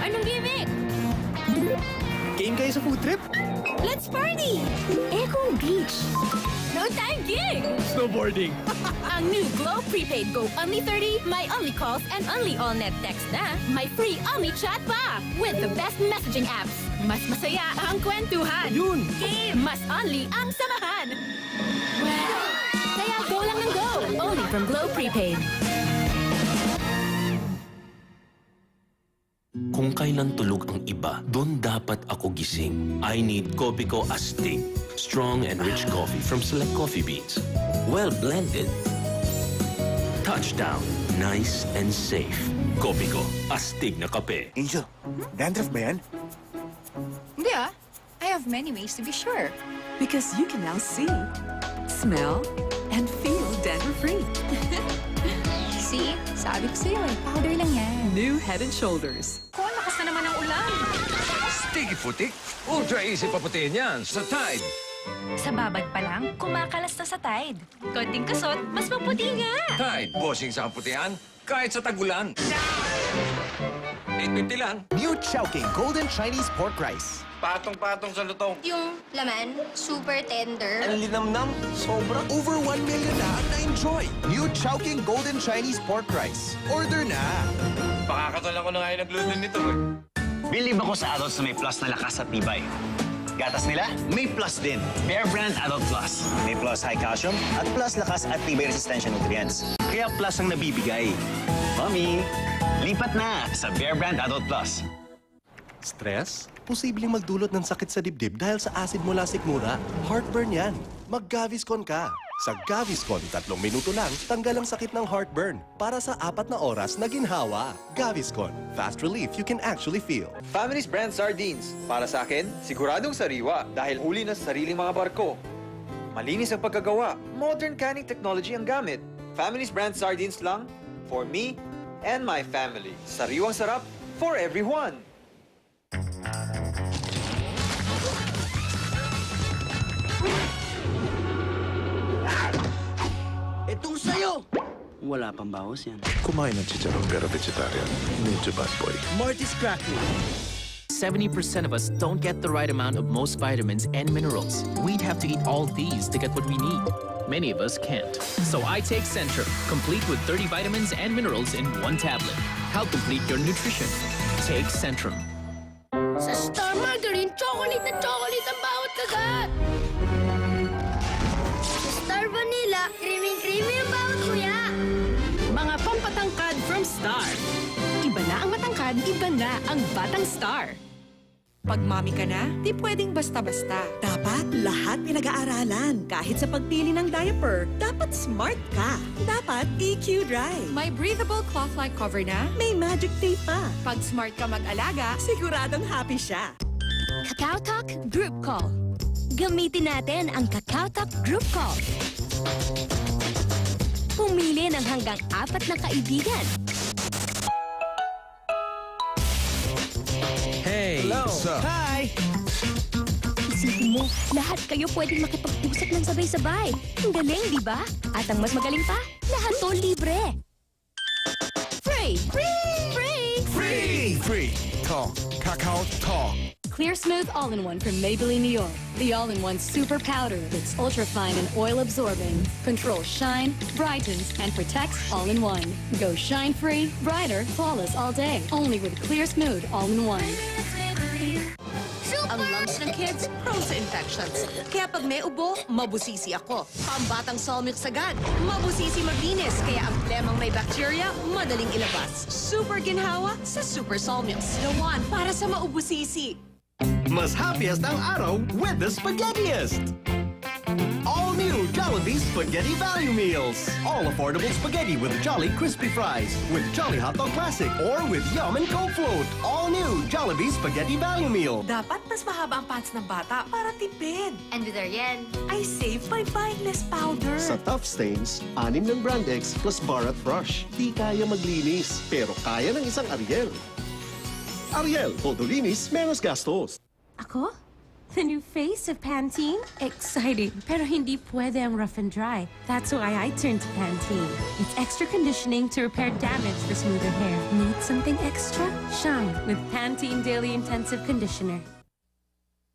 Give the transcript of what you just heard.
Anong gimmick? Game kayo sa food trip? Let's party! Echo Beach. No time gig! Snowboarding. Ang new Glow Prepaid Go Only 30, my only calls and only all-net text na may free only chat pa with the best messaging apps. Mas masaya ang kwentuhan. Yun! Game! Mas only ang samahan. Well, kaya go lang ng go. Only from Glow Prepaid. Kung kailan tulog ang iba, doon dapat ako gising. I need Kopiko Astig. Strong and rich coffee from select coffee beans. Well blended. Touchdown. Nice and safe. Kopiko Astig na kape. Angel, dandruff ba yan? Hindi ah. I have many ways to be sure. Because you can now see, smell, and feel dandruff-free. See? Sabi ko sa'yo eh. Powder lang yan. New Head and Shoulders. Ko, lakas na naman ang ulan. Sticky putik, ultra easy paputiin yan sa Tide. Sa babad pa lang, kumakalas na sa Tide. Konting kusot, mas maputi nga. Tide, bossing sa kaputian, kahit sa tagulan. 850 lang. New Chowking Golden Chinese Pork Rice. Patong-patong sa lutong. Yung laman, super tender. Ang linamnam, sobra. Over 1 million na ang na-enjoy. New Chowking Golden Chinese Pork Rice. Order na! Pakakasal ako na ngayon nagluto nito eh. Believe ako sa adults na may plus na lakas at tibay. Gatas nila, may plus din. Bear Brand Adult Plus. May plus high calcium at plus lakas at tibay resistensya nutrients. Kaya plus ang nabibigay. Mommy, lipat na sa Bear Brand Adult Plus. Stress? Posibleng magdulot ng sakit sa dibdib dahil sa acid mula sikmura. Heartburn yan. Mag-Gaviscon ka. Sa Gaviscon, 3 minuto lang, tanggal ang sakit ng heartburn. Para sa 4 na oras na ginhawa. Gaviscon. Fast relief you can actually feel. Family's Brand Sardines. Para sa akin, siguradong sariwa dahil huli na sa sariling mga barko. Malinis ang pagkagawa. Modern canning technology ang gamit. Family's Brand Sardines lang for me and my family. Sariwang sarap for everyone. Itong sayo! Wala pang bawas yan. Kumain ng chicharon pero vegetarian. Medyo bad boy. Marty's Crackling. 70% of us don't get the right amount of most vitamins and minerals. We'd have to eat all these to get what we need. Many of us can't. So I take Centrum, complete with 30 vitamins and minerals in one tablet. Help complete your nutrition. Take Centrum. Sa Star Margarine, chocolate na chocolate ang bawat kagat. Sa Star Vanilla, creamy-creamy ang bawat kuya. Mga pampatangkad from Star. Iba na ang matangkad, iba na ang Batang Star. Pag mami ka na, di pwedeng basta-basta. Dapat lahat pinag-aaralan. Kahit sa pagpili ng diaper, dapat smart ka. Dapat EQ Dry. May breathable cloth-like cover na. May magic tape pa. Pag smart ka mag-alaga, Siguradong happy siya. Kakao Talk Group Call. Gamitin natin ang Kakao Talk Group Call. Pumili ng hanggang 4 na kaibigan. Hey! Hello! Hi! Isipin mo, lahat kayo pwedeng makipag-usap ng sabay-sabay. Ang galing, di ba? At ang mas magaling pa, lahat to libre. Free! Free! Free! Free! Free! Talk. Kakao Talk. Clear Smooth All-in-One from Maybelline, New York. The All-in-One Super Powder that's ultra-fine and oil-absorbing. Controls shine, brightens, and protects all-in-one. Go shine-free, brighter, flawless all day. Only with Clear Smooth All-in-One. ang lungs ng kids, prone sa infections. Kaya pag may ubo, mabusisi ako. Pambatang Solmux sagad, mabusisi maglinis. Kaya ang plemang may bacteria, madaling ilabas. Super ginhawa sa Super Solmux. The one para sa maubusisi. Mas happiest ang araw with the Spaghettiest! All new Jollibee Spaghetti Value Meals. All affordable spaghetti with Jolly Crispy Fries, with Jolly Hot Dog Classic, or with Yum and Coke Float. All new Jollibee Spaghetti Value Meal. Dapat mas mahaba ang pants ng bata para tipid. And with Ariel, I save by buying less powder. Sa Tough Stains, 6 ng Brandex plus Bharat Brush. Di kaya maglinis, pero kaya ng isang Ariel. Ariel, todo linis, menos gastos. Ako? The new face of Pantene? Exciting, pero hindi pwede ang rough and dry. That's why I turned to Pantene. It's extra conditioning to repair damage for smoother hair. Need something extra? Shine with Pantene Daily Intensive Conditioner.